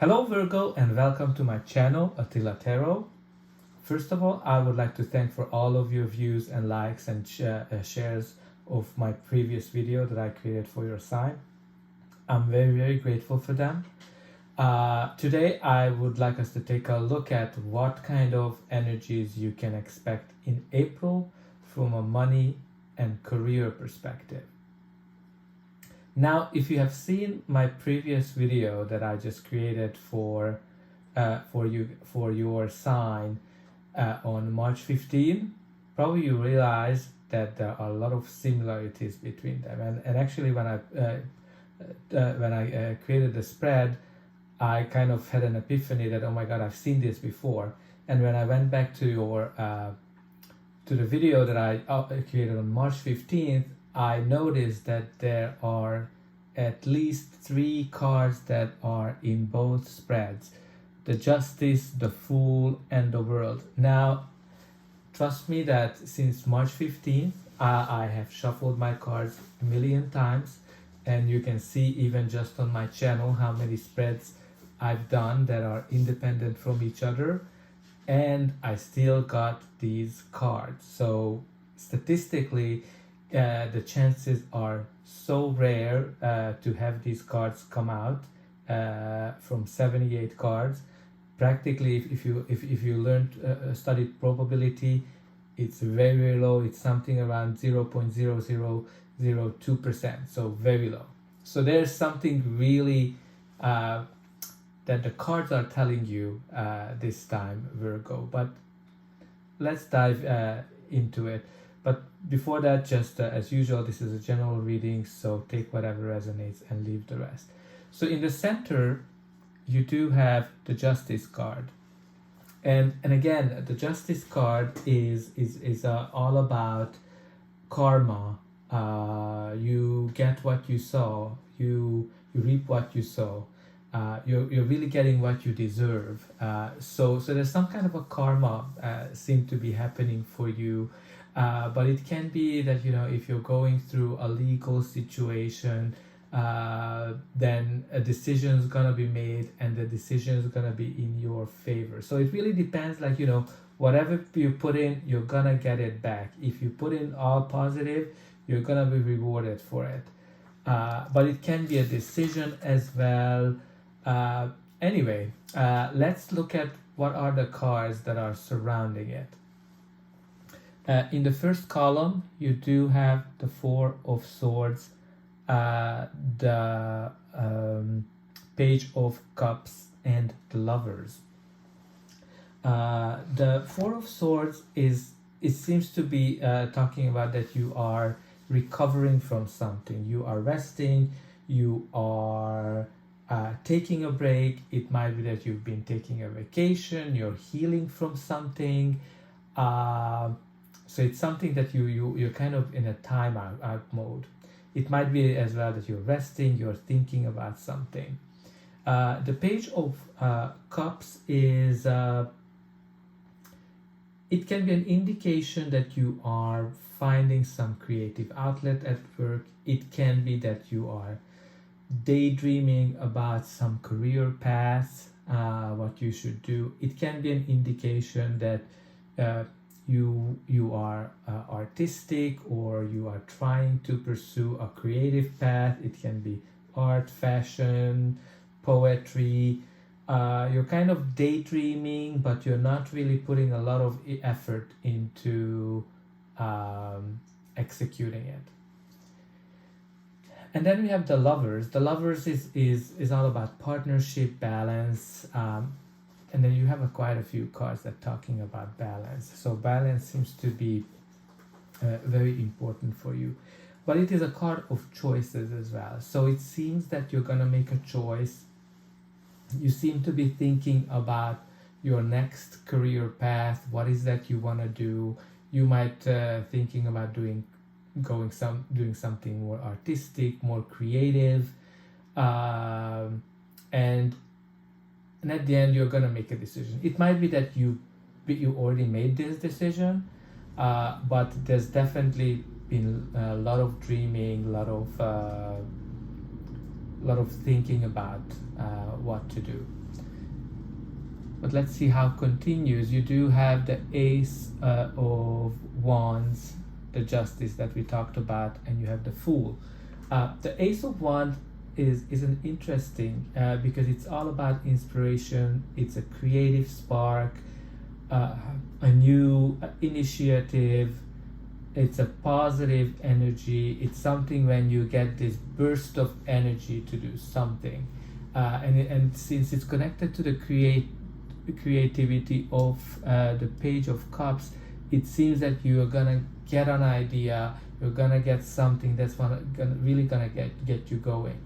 Hello Virgo and welcome to my channel Attila Tarot. First of all, I would like to thank for all of your views and likes and shares of my previous video that I created for your sign. I'm very grateful for them. Today I would like us to take a look at what kind of energies you can expect in April from a money and career perspective. Now, if you have seen my previous video that I just created for your sign on March 15, probably you realize that there are a lot of similarities between them. And actually, when I created the spread, I kind of had an epiphany that, oh my God, I've seen this before. And when I went back to the video that I created on March 15th, I noticed that there are at least 3 cards that are in both spreads: the Justice, the Fool, and the World. Now, trust me that since March 15th, I have shuffled my cards a million times, and you can see even just on my channel how many spreads I've done that are independent from each other, and I still got these cards. So statistically, the chances are so rare to have these cards come out from 78 cards. Practically, if you learned studied probability, it's very low. It's something around 0.0002%, so very low. So there's something really that the cards are telling you this time, Virgo. But let's dive into it. But before that, just as usual, this is a general reading, so take whatever resonates and leave the rest. So in the center, you do have the Justice card. And again, the Justice card is all about karma. You get what you sow, you reap what you sow. You're really getting what you deserve. So there's some kind of a karma seem to be happening for you. But it can be that, if you're going through a legal situation, then a decision is going to be made and the decision is going to be in your favor. So it really depends, whatever you put in, you're going to get it back. If you put in all positive, you're going to be rewarded for it. But it can be a decision as well. Anyway, let's look at what are the cards that are surrounding it. In the first column, you do have the Four of Swords, the Page of Cups, and the Lovers. The Four of Swords it seems to be talking about that you are recovering from something. You are resting, you are taking a break. It might be that you've been taking a vacation, you're healing from something. So it's something that you're kind of in a timeout mode. It might be as well that you're resting, you're thinking about something. The Page of Cups is, it can be an indication that you are finding some creative outlet at work. It can be that you are daydreaming about some career path, what you should do. It can be an indication that you are artistic, or you are trying to pursue a creative path. It can be art, fashion, poetry. You're kind of daydreaming, but you're not really putting a lot of effort into executing it. And then we have the Lovers. The Lovers is all about partnership, balance. And then you have quite a few cards that are talking about balance. So balance seems to be very important for you. But it is a card of choices as well. So it seems that you're going to make a choice. You seem to be thinking about your next career path. What is that you want to do? You might thinking about doing something more artistic, more creative. And at the end, you're going to make a decision. It might be that you already made this decision, but there's definitely been a lot of dreaming, a lot of thinking about what to do. but let's see how it continues. You do have the Ace of Wands, the Justice that we talked about, and you have the Fool. The Ace of Wands is an interesting because it's all about inspiration. It's a creative spark, a new initiative. It's a positive energy. It's something when you get this burst of energy to do something, and since it's connected to the creativity of the Page of Cups, it seems that you are gonna get an idea. You're gonna get something that's really gonna get you going.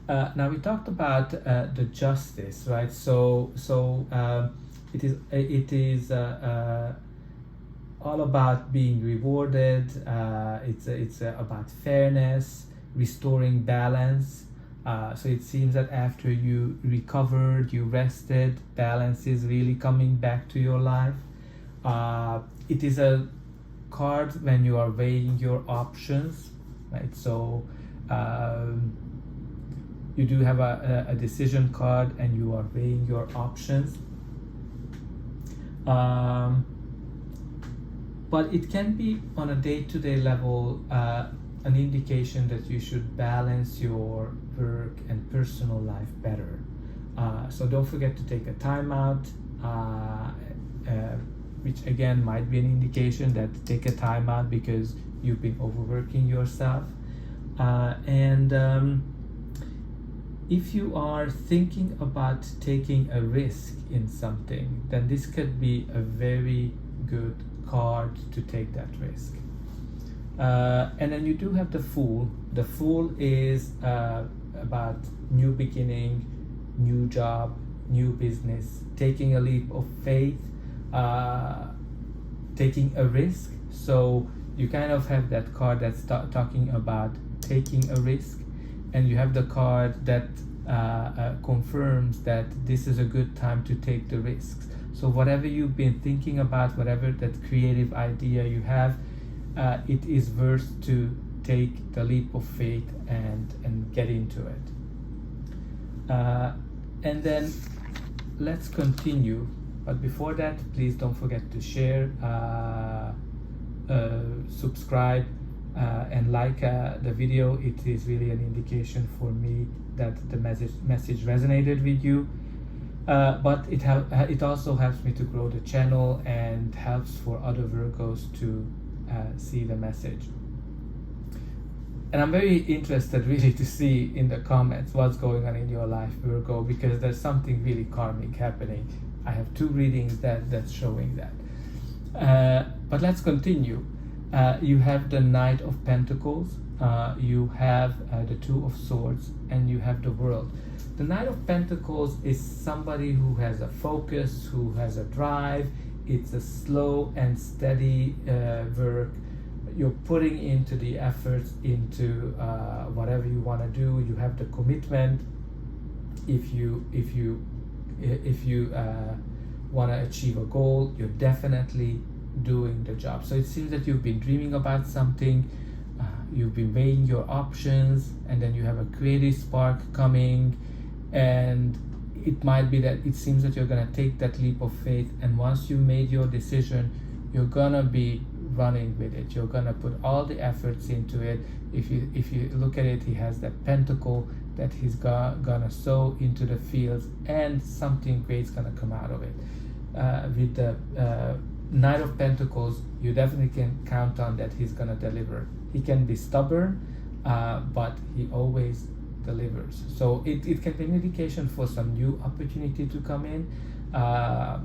Now we talked about the Justice, right? So it is all about being rewarded. It's about fairness, restoring balance. So it seems that after you recovered, you rested, balance is really coming back to your life. It is a card when you are weighing your options, right? So you do have a decision card and you are weighing your options. But it can be on a day-to-day level an indication that you should balance your work and personal life better. So don't forget to take a time out, which again might be an indication that take a time out because you've been overworking yourself. And if you are thinking about taking a risk in something, then this could be a very good card to take that risk. And then you do have the Fool. The Fool is about new beginning, new job, new business, taking a leap of faith, taking a risk. So you kind of have that card that's talking about taking a risk, and you have the card that confirms that this is a good time to take the risks. So whatever you've been thinking about, whatever that creative idea you have, it is worth to take the leap of faith and get into it. And then let's continue. But before that, please don't forget to share, subscribe, and like the video. It is really an indication for me that the message resonated with you. But it also helps me to grow the channel and helps for other Virgos to see the message. And I'm very interested really to see in the comments what's going on in your life, Virgo, because there's something really karmic happening. I have 2 readings that's showing that. But let's continue. You have the Knight of Pentacles, you have the Two of Swords, and you have the World. The Knight of Pentacles is somebody who has a focus, who has a drive. It's a slow and steady work. You're putting into the efforts into whatever you want to do. You have the commitment. If you want to achieve a goal, you're definitely doing the job. So it seems that you've been dreaming about something, you've been weighing your options, and then you have a creative spark coming, and it might be that it seems that you're going to take that leap of faith, and once you made your decision, you're going to be running with it. You're going to put all the efforts into it. If you look at it, he has that pentacle that he's gonna sow into the fields, and something great's gonna come out of it. With the Knight of Pentacles, you definitely can count on that he's gonna deliver. He can be stubborn, but he always delivers. So it can be an indication for some new opportunity to come in, a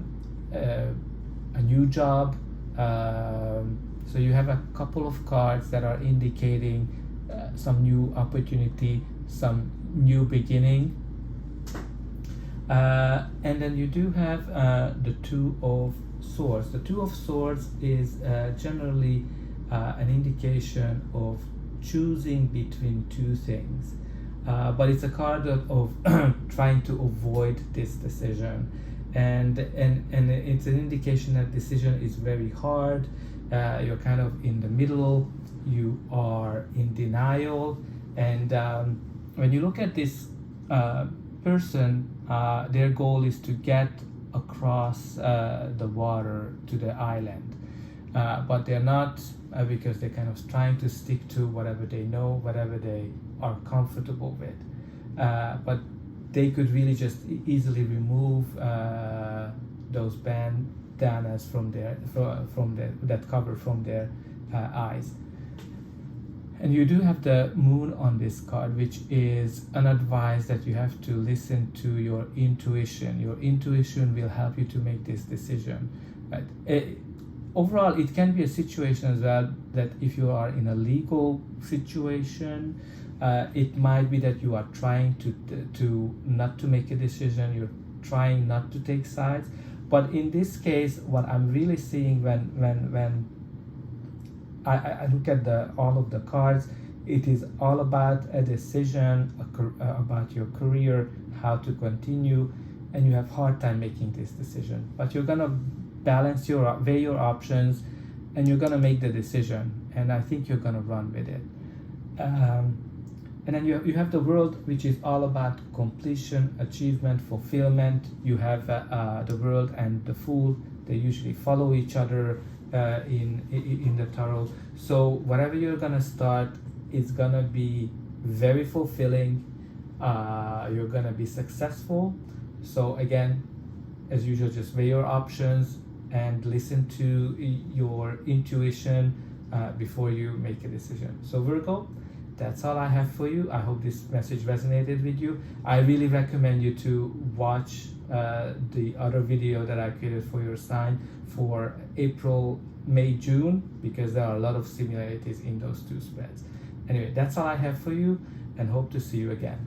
new job. So you have a couple of cards that are indicating some new opportunity, some new beginning. And then you do have the Two of Swords. The Two of Swords is generally an indication of choosing between two things, but it's a card of trying to avoid this decision, and it's an indication that decision is very hard. You're kind of in the middle, you are in denial, and when you look at this person, their goal is to get across the water to the island, but they're not, because they're kind of trying to stick to whatever they know, whatever they are comfortable with. But they could really just easily remove those bandanas from that cover from their eyes. And you do have the moon on this card, which is an advice that you have to listen to your intuition. Your intuition will help you to make this decision. Right? Overall, it can be a situation as well that if you are in a legal situation, it might be that you are trying to not to make a decision. You're trying not to take sides. But in this case, what I'm really seeing when I look at all of the cards, it is all about a decision, about your career, how to continue, and you have hard time making this decision. But you're gonna weigh your options, and you're gonna make the decision. And I think you're gonna run with it. And then you have the World, which is all about completion, achievement, fulfillment. You have the World and the Fool. They usually follow each other in the tarot. So whatever you're gonna start, it's gonna be very fulfilling. You're gonna be successful. So again, as usual, just weigh your options and listen to your intuition before you make a decision. So Virgo, that's all I have for you. I hope this message resonated with you. I really recommend you to watch the other video that I created for your sign for April, May, June, because there are a lot of similarities in those two spreads. Anyway, that's all I have for you, and hope to see you again.